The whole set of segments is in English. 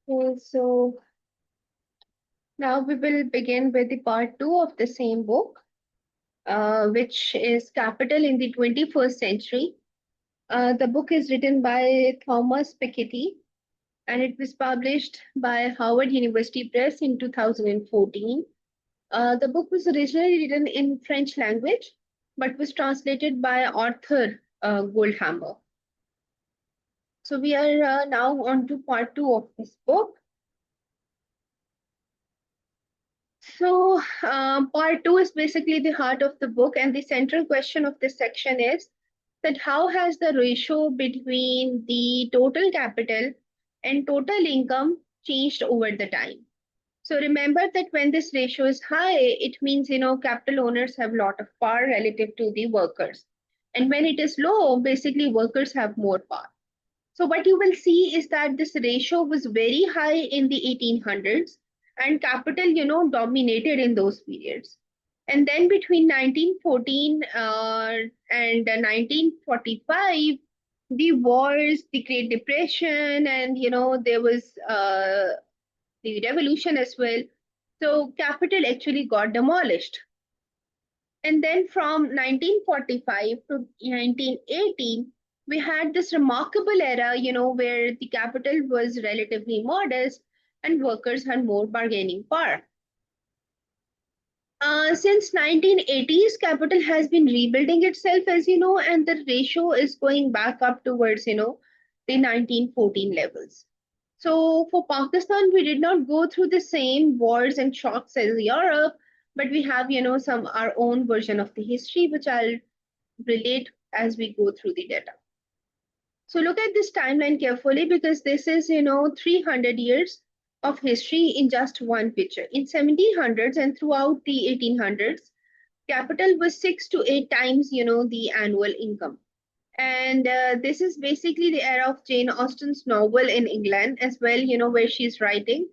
Okay, so now we will begin with the part two of the same book, which is Capital in the 21st Century. The book is written by Thomas Piketty and it was published by Howard University Press in 2014. The book was originally written in French language but was translated by Arthur Goldhammer. So we are now on to part two of this book. So, part two is basically the heart of the book, and the central question of this section is that how has the ratio between the total capital and total income changed over the time? So, remember that when this ratio is high, it means capital owners have a lot of power relative to the workers, and when it is low, basically workers have more power. So what you will see is that this ratio was very high in the 1800s and capital, dominated in those periods. And then between 1914 and 1945, the wars, the Great Depression, and, there was the revolution as well. So capital actually got demolished. And then from 1945 to 1918, we had this remarkable era, where the capital was relatively modest and workers had more bargaining power. Since 1980s, capital has been rebuilding itself, as you know, and the ratio is going back up towards, the 1914 levels. So for Pakistan, we did not go through the same wars and shocks as Europe, but we have, some our own version of the history, which I'll relate as we go through the data. So look at this timeline carefully because this is, 300 years of history in just one picture. In 1700s and throughout the 1800s, capital was 6 to 8 times, the annual income. And this is basically the era of Jane Austen's novel in England as well, where she's writing.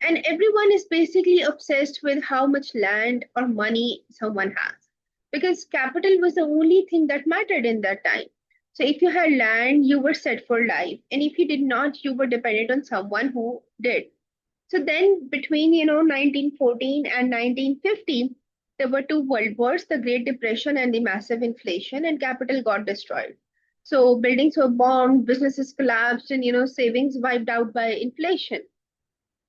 And everyone is basically obsessed with how much land or money someone has because capital was the only thing that mattered in that time. So if you had land, you were set for life. And if you did not, you were dependent on someone who did. So then between, 1914 and 1950, there were two world wars, the Great Depression and the massive inflation, and capital got destroyed. So buildings were bombed, businesses collapsed, and, savings wiped out by inflation.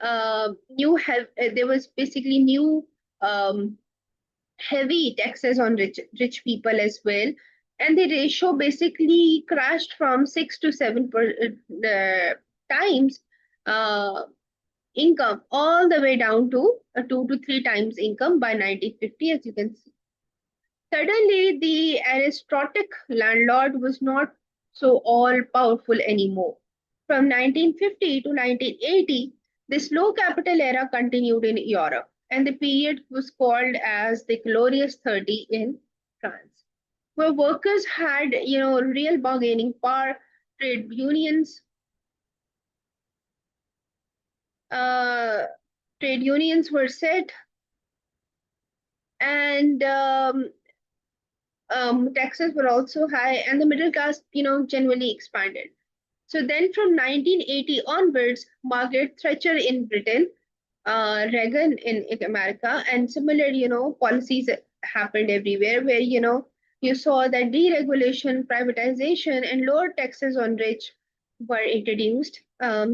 There was basically new heavy taxes on rich people as well, and the ratio basically crashed from 6 to 7 times uh, income all the way down to 2 to 3 times income by 1950, as you can see. Suddenly, the aristocratic landlord was not so all powerful anymore. From 1950 to 1980, this low capital era continued in Europe, and the period was called as the Glorious 30 in France, where workers had, real bargaining power, trade unions, uh, trade unions were set, and taxes were also high, and the middle class, generally expanded. So then from 1980 onwards, Margaret Thatcher in Britain, Reagan in America, and similar, policies happened everywhere where, you saw that deregulation, privatization, and lower taxes on rich were introduced.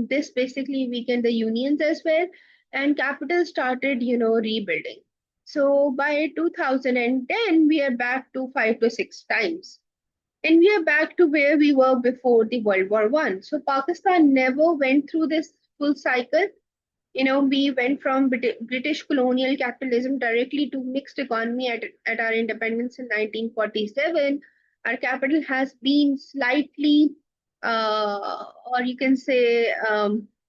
This basically weakened the unions as well, and capital started, rebuilding. So by 2010, we are back to 5 to 6 times. And we are back to where we were before the World War One. So Pakistan never went through this full cycle. We went from British colonial capitalism directly to mixed economy at our independence in 1947. Our capital has been slightly, or you can say,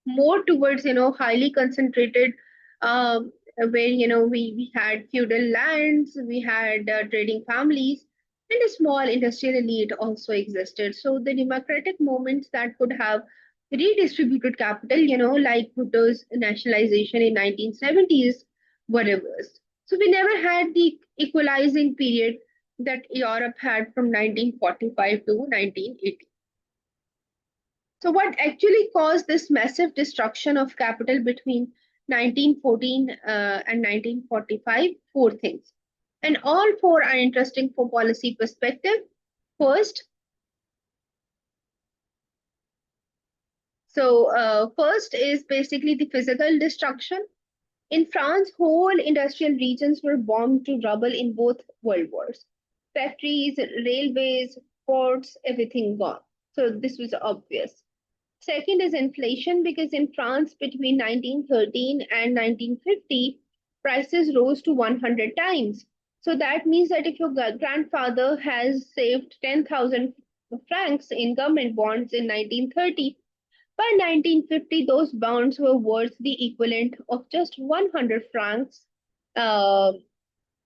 more towards, highly concentrated, where, we had feudal lands, we had trading families, and a small industrial elite also existed. So the democratic movements that could have redistributed capital, like Bhutto's nationalization in 1970s were reversed. So we never had the equalizing period that Europe had from 1945 to 1980. So, what actually caused this massive destruction of capital between 1914 and 1945? Four things. And all four are interesting from policy perspective. First, first is basically the physical destruction. In France, whole industrial regions were bombed to rubble in both world wars. Factories, railways, ports, everything gone. So this was obvious. Second is inflation, because in France between 1913 and 1950, prices rose to 100 times. So that means that if your grandfather has saved 10,000 francs in government bonds in 1930, by 1950, those bonds were worth the equivalent of just 100 francs uh,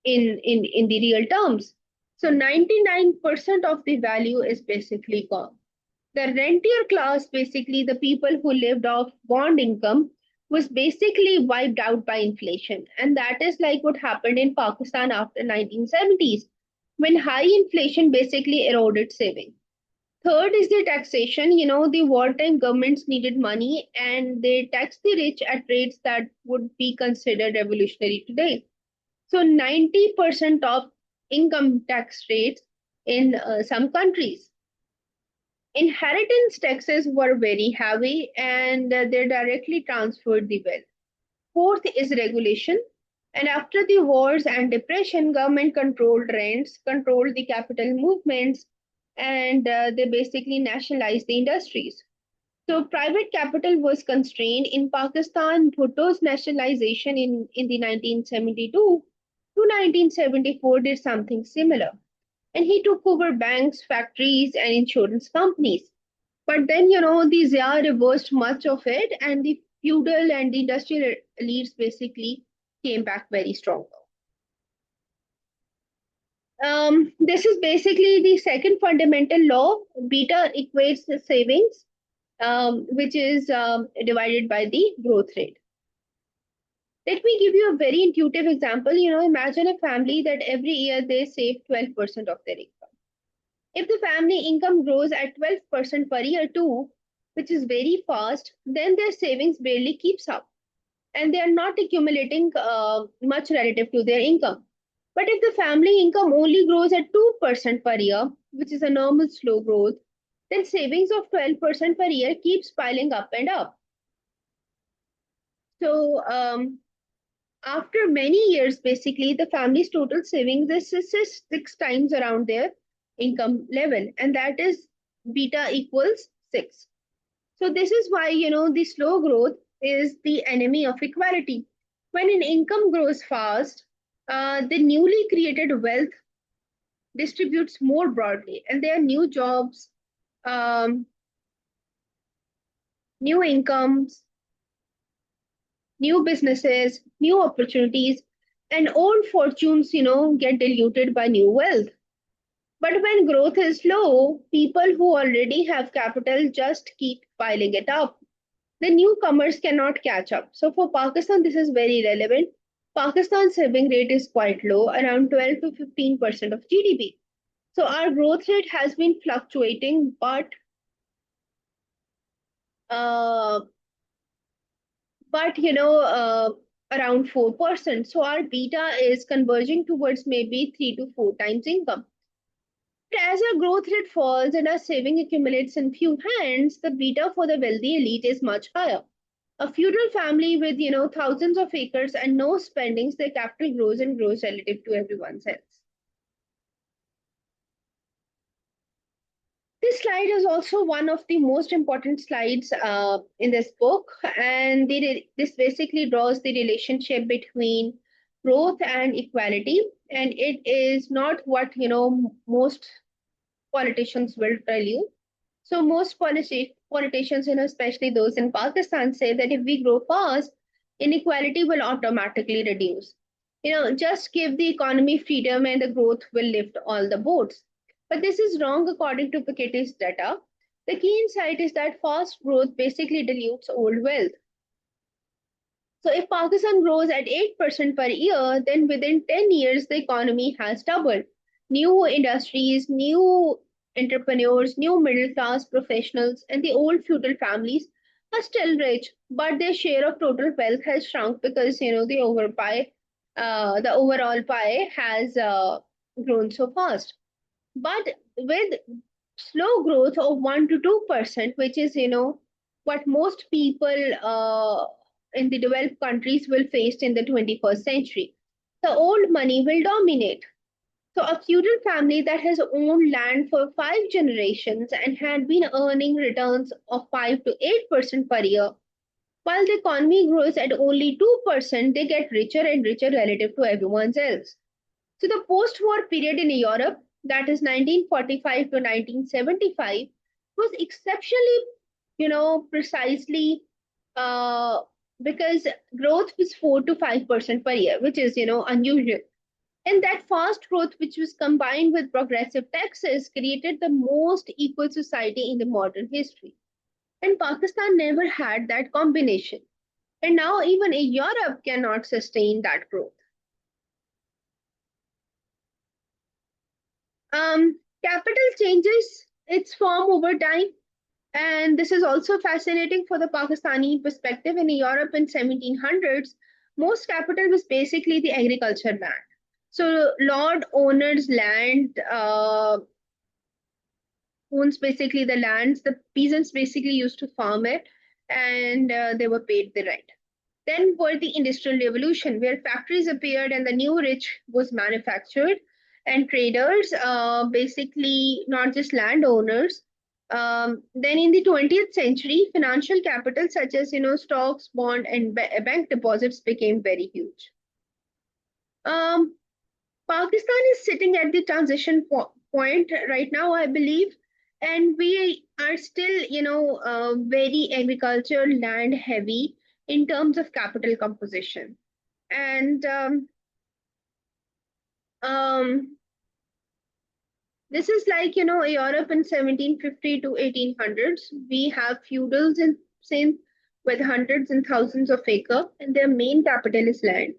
in the real terms. So 99% of the value is basically gone. The rentier class, basically the people who lived off bond income, was basically wiped out by inflation. And that is like what happened in Pakistan after 1970s, when high inflation basically eroded savings. Third is the taxation. The wartime governments needed money and they taxed the rich at rates that would be considered revolutionary today. So 90% of income tax rates in some countries. Inheritance taxes were very heavy and they directly transferred the wealth. Fourth is regulation. And after the wars and depression, government controlled rents, controlled the capital movements, and they basically nationalized the industries. So private capital was constrained. In Pakistan, Bhutto's nationalization in the 1972 to 1974 did something similar. And he took over banks, factories, and insurance companies. But then, the Zia reversed much of it, and the feudal and the industrial elites basically came back very strong. This is basically the second fundamental law. Beta equates the savings, which is divided by the growth rate. Let me give you a very intuitive example. Imagine a family that every year they save 12% of their income. If the family income grows at 12% per year too, which is very fast, then their savings barely keeps up and they are not accumulating much relative to their income. But if the family income only grows at 2% per year, which is a normal slow growth, then savings of 12% per year keeps piling up and up. So after many years, basically, the family's total savings is 6 times around their income level, and that is beta equals 6. So this is why, the slow growth is the enemy of equality. When an income grows fast, the newly created wealth distributes more broadly, and there are new jobs, um, new incomes, new businesses, new opportunities, and old fortunes, get diluted by new wealth. But when growth is slow, people who already have capital just keep piling it up. The newcomers cannot catch up. So for Pakistan, this is very relevant. Pakistan's saving rate is quite low, around 12 to 15% of GDP. So our growth rate has been fluctuating, uh, but around 4%. So our beta is converging towards maybe 3 to 4 times income. But as our growth rate falls and our saving accumulates in few hands, the beta for the wealthy elite is much higher. A feudal family with thousands of acres and no spendings, their capital grows and grows relative to everyone else. This slide is also one of the most important slides in this book, and this basically draws the relationship between growth and equality. And it is not what most politicians will tell you. So most politicians, especially those in Pakistan, say that if we grow fast, inequality will automatically reduce. Just give the economy freedom and the growth will lift all the boats. But this is wrong according to Piketty's data. The key insight is that fast growth basically dilutes old wealth. So if Pakistan grows at 8% per year, then within 10 years, the economy has doubled. New industries, new entrepreneurs, new middle class professionals, and the old feudal families are still rich, but their share of total wealth has shrunk because the overall pie has grown so fast. But with slow growth of 1 to 2%, which is what most people in the developed countries will face in the 21st century, the old money will dominate. So, a feudal family that has owned land for 5 generations and had been earning returns of 5 to 8% per year, while the economy grows at only 2%, they get richer and richer relative to everyone else. So, the post war period in Europe, that is 1945 to 1975, was exceptionally, precisely uh, because growth was 4 to 5% per year, which is, unusual. And that fast growth, which was combined with progressive taxes, created the most equal society in the modern history. And Pakistan never had that combination. And now even Europe cannot sustain that growth. Capital changes its form over time. And this is also fascinating for the Pakistani perspective. In Europe in 1700s, most capital was basically the agriculture land. So lord owners land owns basically the lands. The peasants basically used to farm it, and they were paid the rent. Then were the Industrial Revolution, where factories appeared and the new rich was manufactured, and traders, basically not just landowners. Then in the 20th century, financial capital such as stocks, bond, and bank deposits became very huge. Um, Pakistan is sitting at the transition point right now, I believe, and we are still, very agriculture land heavy in terms of capital composition. And um, this is like, Europe in 1750 to 1800s. We have feudals in same with hundreds and thousands of acre, and their main capital is land.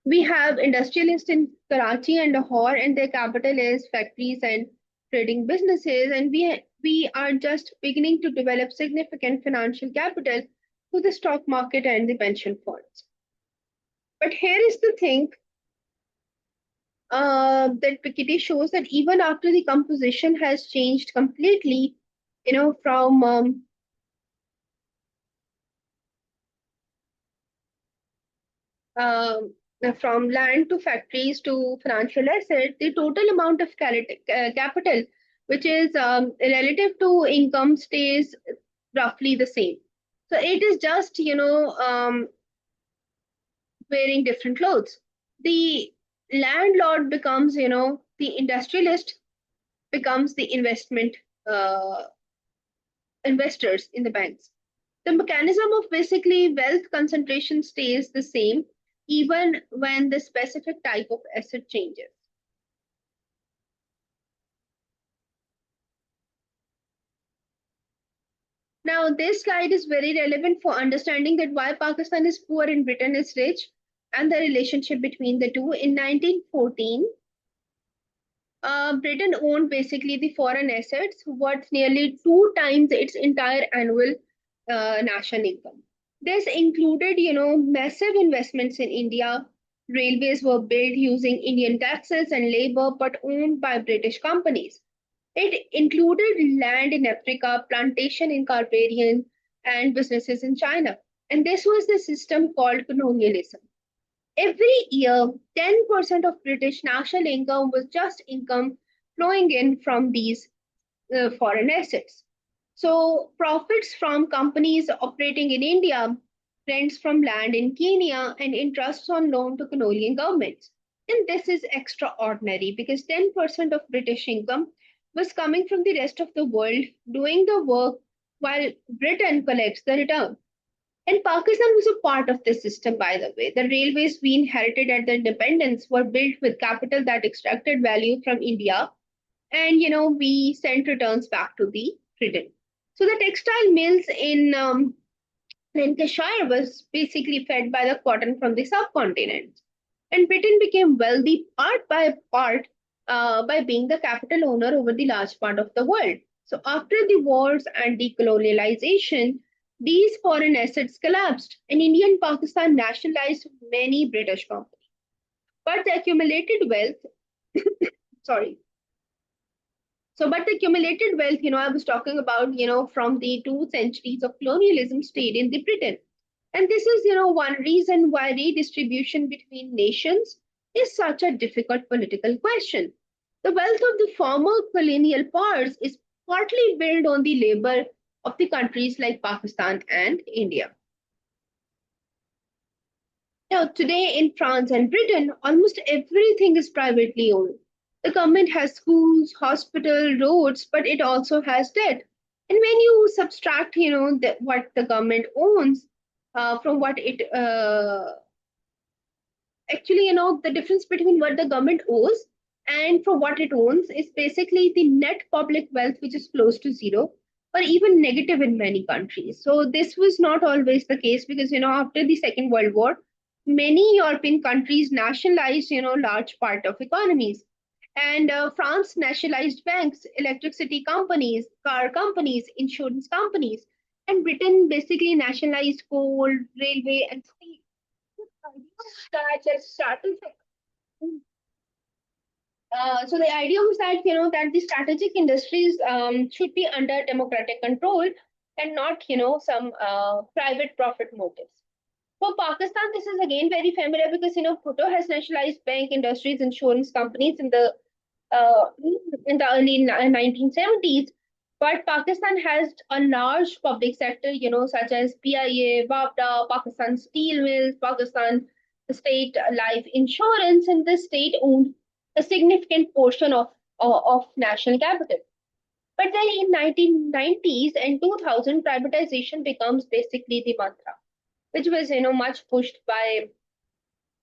We have industrialists in Karachi and Lahore, and their capital is factories and trading businesses. And we are just beginning to develop significant financial capital through the stock market and the pension funds. But here is the thing that Piketty shows that even after the composition has changed completely, from um, from land to factories to financial assets, the total amount of capital, which is relative to income, stays roughly the same. So it is just, wearing different clothes. The landlord becomes, the industrialist becomes the uh, investors in the banks. The mechanism of basically wealth concentration stays the same even when the specific type of asset changes. Now, this slide is very relevant for understanding that why Pakistan is poor and Britain is rich and the relationship between the two. In 1914, Britain owned basically the foreign assets worth nearly 2 times its entire annual national income. This included, massive investments in India. Railways were built using Indian taxes and labor, but owned by British companies. It included land in Africa, plantation in Caribbean, and businesses in China. And this was the system called colonialism. Every year, 10% of British national income was just income flowing in from these foreign assets. So, profits from companies operating in India, rents from land in Kenya, and interests on loan to colonial governments. And this is extraordinary because 10% of British income was coming from the rest of the world doing the work while Britain collects the return. And Pakistan was a part of this system, by the way. The railways we inherited at the independence were built with capital that extracted value from India, and we sent returns back to the Britain. So the textile mills in Lancashire was basically fed by the cotton from the subcontinent, and Britain became wealthy part by part by being the capital owner over the large part of the world. So after the wars and decolonialization, these foreign assets collapsed, and India and Pakistan nationalized many British companies. But the accumulated wealth, sorry, but the accumulated wealth, I was talking about, from the 2 centuries of colonialism stayed in the Britain. And this is, one reason why redistribution between nations is such a difficult political question. The wealth of the former colonial powers is partly built on the labor of the countries like Pakistan and India. Now, today in France and Britain, almost everything is privately owned. The government has schools, hospital, roads, but it also has debt. And when you subtract, what the government owns from what it actually, the difference between what the government owes and for what it owns is basically the net public wealth, which is close to zero or even negative in many countries. So this was not always the case because, after the Second World War, many European countries nationalized, large part of economies. And France nationalized banks, electricity companies, car companies, insurance companies. And Britain basically nationalized coal, railway, and steel. That strategic. So the idea was that that the strategic industries should be under democratic control and not some private profit motives. For Pakistan, this is again very familiar because Bhutto has nationalized bank industries, insurance companies uh, in the early 1970s. But Pakistan has a large public sector, such as PIA, BAPDA, Pakistan Steel Mills, Pakistan State Life Insurance, and the state owned a significant portion of national capital. But then in 1990s and 2000, privatization becomes basically the mantra, which was much pushed by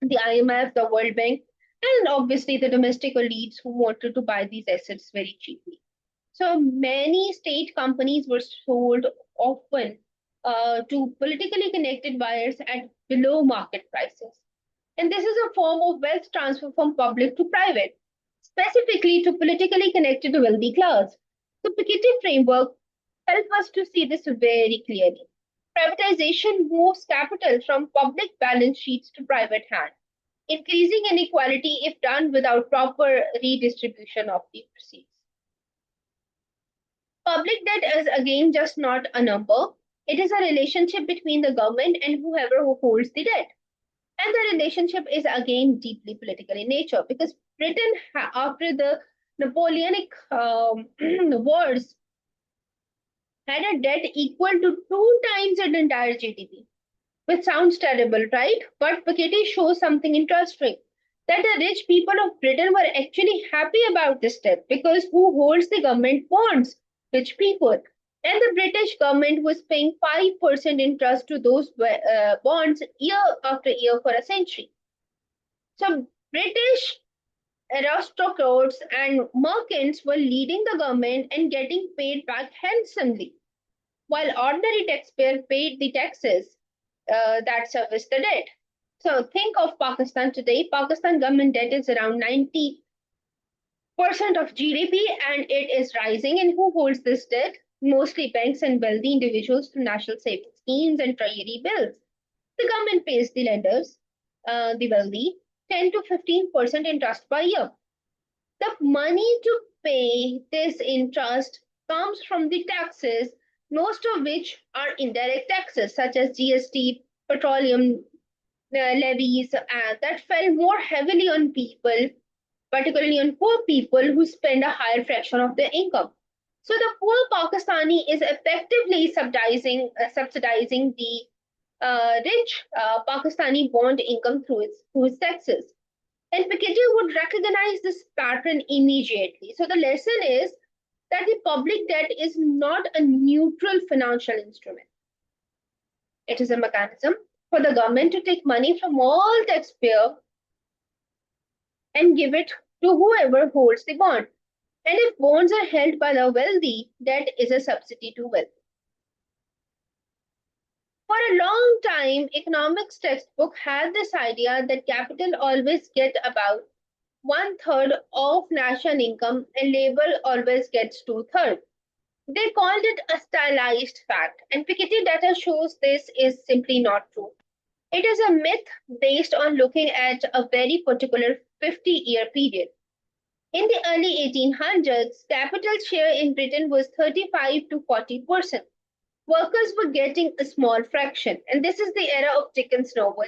the IMF, the World Bank, and obviously the domestic elites who wanted to buy these assets very cheaply. So many state companies were sold often to politically connected buyers at below market prices. And this is a form of wealth transfer from public to private, specifically to politically connected wealthy class. The Piketty framework helps us to see this very clearly. Privatization moves capital from public balance sheets to private hands, increasing inequality if done without proper redistribution of the proceeds. Public debt is again just not a number. It is a relationship between the government and whoever who holds the debt. And the relationship is again deeply political in nature because Britain, after the Napoleonic wars, had a debt equal to 2 times its entire GDP, which sounds terrible, right? But Piketty shows something interesting that the rich people of Britain were actually happy about this debt because who holds the government bonds? Rich people. And the British government was paying 5% interest to those bonds year after year for a century. So British aristocrats and merchants were leading the government and getting paid back handsomely, while ordinary taxpayers paid the taxes that serviced the debt. So think of Pakistan today. Pakistan government debt is around 90% of GDP and it is rising. And who holds this debt? Mostly banks and wealthy individuals through national savings schemes and treasury bills. The government pays the lenders, the wealthy, 10 to 15% interest per year. The money to pay this interest comes from the taxes, most of which are indirect taxes such as GST, petroleum levies, that fell more heavily on people, particularly on poor people who spend a higher fraction of their income. So the poor Pakistani is effectively subsidizing the rich Pakistani bond income through its taxes. And Piketty would recognize this pattern immediately. So the lesson is that the public debt is not a neutral financial instrument. It is a mechanism for the government to take money from all taxpayers and give it to whoever holds the bond. And if bonds are held by the wealthy, debt is a subsidy to wealth. For a long time, economics textbook had this idea that capital always get about one third of national income and labor always gets two-thirds. They called it a stylized fact, and Piketty data shows this is simply not true. It is a myth based on looking at a very particular 50-year period. In the early 1800s, capital share in Britain was 35 to 40%. Workers were getting a small fraction, and this is the era of Dickens' novel,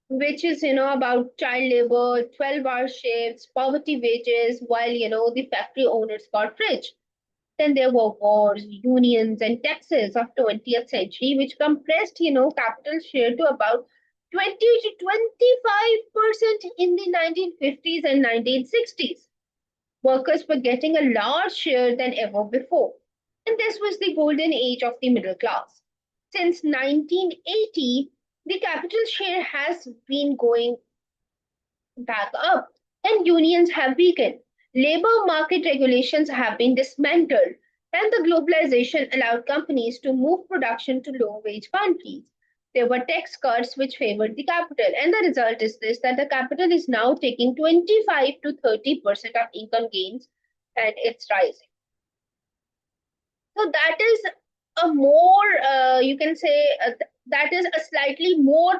which is about child labor, 12-hour shifts, poverty wages, while the factory owners got rich. Then there were wars, unions, and taxes of 20th century, which compressed capital share to about 20 to 25% in the 1950s and 1960s. Workers were getting a large share than ever before, and this was the golden age of the middle class. Since 1980, the capital share has been going back up, and unions have weakened. Labor market regulations have been dismantled, and the globalization allowed companies to move production to low wage countries. There were tax cuts which favored the capital, and the result is this that the capital is now taking 25 to 30% of income gains, and it's rising. So that is a more, you can say, that is a slightly more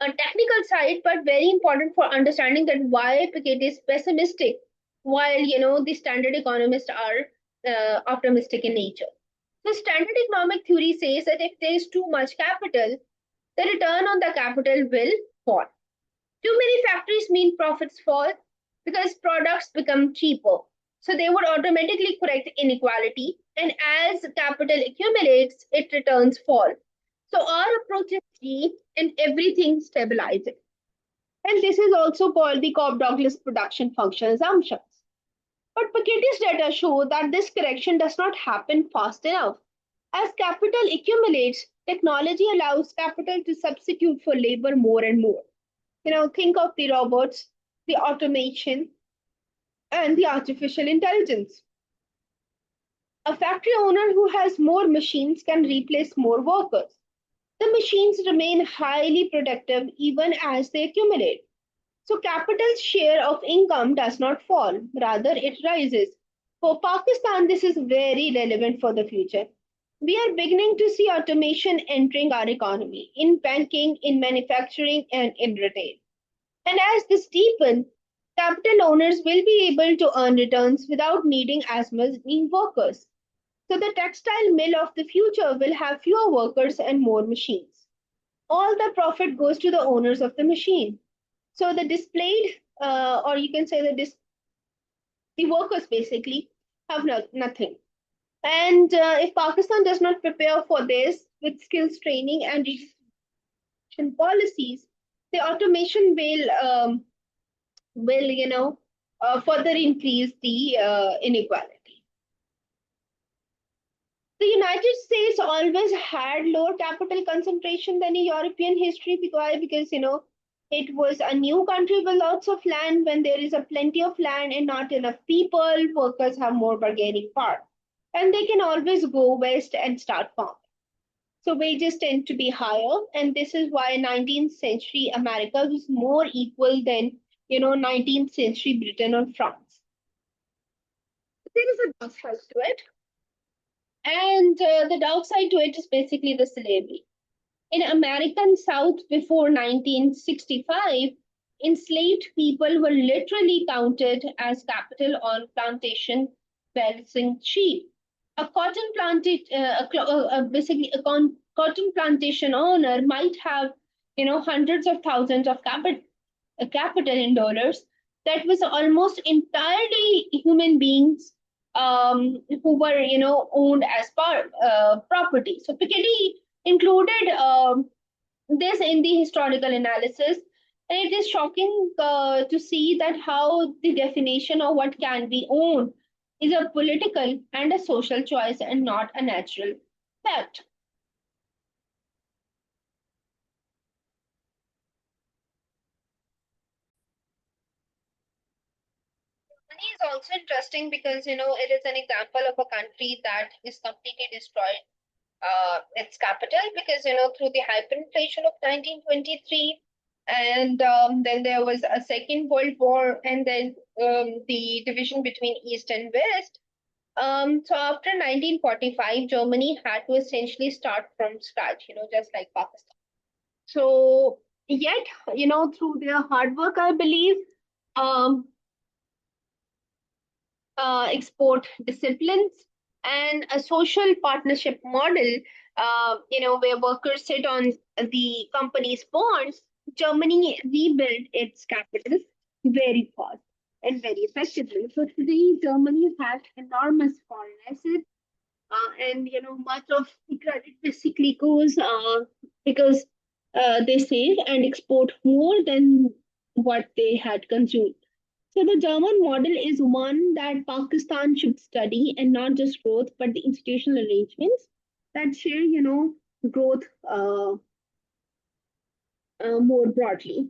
technical side, but very important for understanding that why Piketty is pessimistic, while the standard economists are optimistic in nature. So standard economic theory says that if there is too much capital, the return on the capital will fall. Too many factories mean profits fall because products become cheaper. So they would automatically correct inequality. And as capital accumulates, its returns fall. So our approach is deep and everything stabilizes. And this is also called the Cobb-Douglas production function assumptions. But Piketty's data show that this correction does not happen fast enough. As capital accumulates, technology allows capital to substitute for labor more and more. Think of the robots, the automation, and the artificial intelligence. A factory owner who has more machines can replace more workers. The machines remain highly productive even as they accumulate. So capital's share of income does not fall, rather it rises. For Pakistan, this is very relevant for the future. We are beginning to see automation entering our economy in banking, in manufacturing, and in retail. And as this deepens, capital owners will be able to earn returns without needing as many workers. So the textile mill of the future will have fewer workers and more machines. All the profit goes to the owners of the machine. So the displayed, or you can say the workers basically have nothing. And if Pakistan does not prepare for this with skills training and policies, the automation will further increase the inequality. The United States always had lower capital concentration than in European history. Because it was a new country with lots of land. When there is a plenty of land and not enough people, workers have more bargaining power, and they can always go west and start farming. So wages tend to be higher, and this is why 19th century America was more equal than 19th century Britain or France. There is a downside to it, and the downside to it is basically the slavery. In American South before 1965, enslaved people were literally counted as capital on plantation balancing sheep. A cotton basically cotton plantation owner might have hundreds of thousands of capital in dollars that was almost entirely human beings who were owned as property. So Piketty included this in the historical analysis, and it is shocking to see that how the definition of what can be owned is a political and a social choice and not a natural fact. Money is also interesting because it is an example of a country that is completely destroyed its capital because through the hyperinflation of 1923, And then there was a Second World War, and then the division between East and West. So after 1945, Germany had to essentially start from scratch, just like Pakistan. So yet, through their hard work, I believe, um, export disciplines and a social partnership model, where workers sit on the company's bonds, Germany rebuilt its capital very fast and very effectively. So today, Germany has enormous foreign assets, and much of the credit basically goes because they save and export more than what they had consumed. So the German model is one that Pakistan should study, and not just growth, but the institutional arrangements that share, growth more broadly.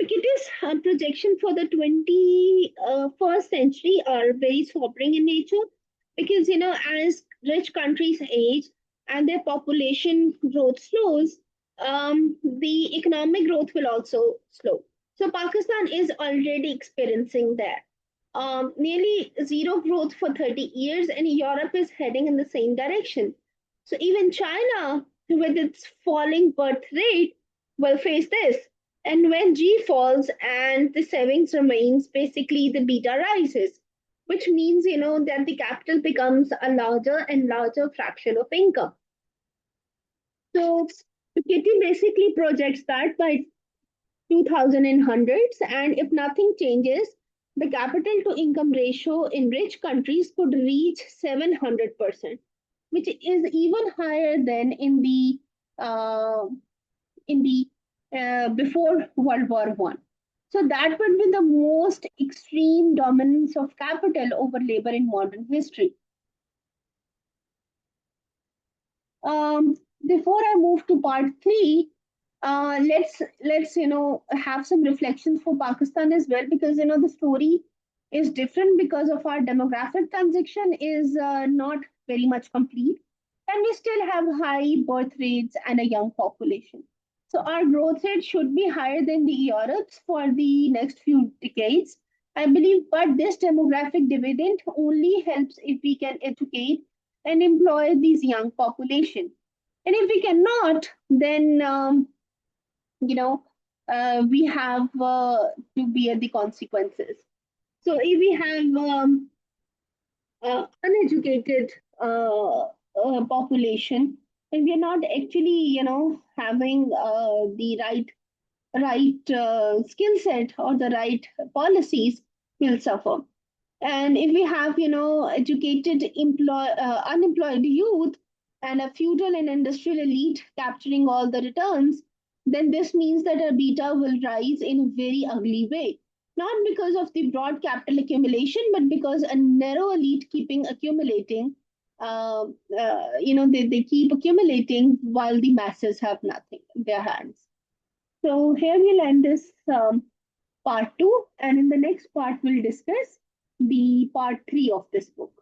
Piketty's projection for the 21st century are very sobering in nature because, as rich countries age and their population growth slows, the economic growth will also slow. So Pakistan is already experiencing that. Nearly zero growth for 30 years, and Europe is heading in the same direction. So even China, with its falling birth rate, will face this. And when G falls and the savings remains, basically the beta rises, which means, that the capital becomes a larger and larger fraction of income. So Kitty basically projects that by 2100s, and if nothing changes, the capital to income ratio in rich countries could reach 700%, which is even higher than uh, in the before World War One. So that would be the most extreme dominance of capital over labor in modern history. Before I move to part three, let's have some reflections for Pakistan as well, because the story is different because of our demographic transition is not very much complete, and we still have high birth rates and a young population. So our growth rate should be higher than the Europe's for the next few decades, I believe. But this demographic dividend only helps if we can educate and employ these young population. And if we cannot, then we have to bear the consequences. So if we have uneducated population, and we are not actually, having the right skill set or the right policies, will suffer. And if we have, educated unemployed youth and a feudal and industrial elite capturing all the returns, then this means that our beta will rise in a very ugly way. Not because of the broad capital accumulation, but because a narrow elite keeping accumulating. They keep accumulating while the masses have nothing in their hands. So here we'll end this part two, and in the next part, we'll discuss the part three of this book.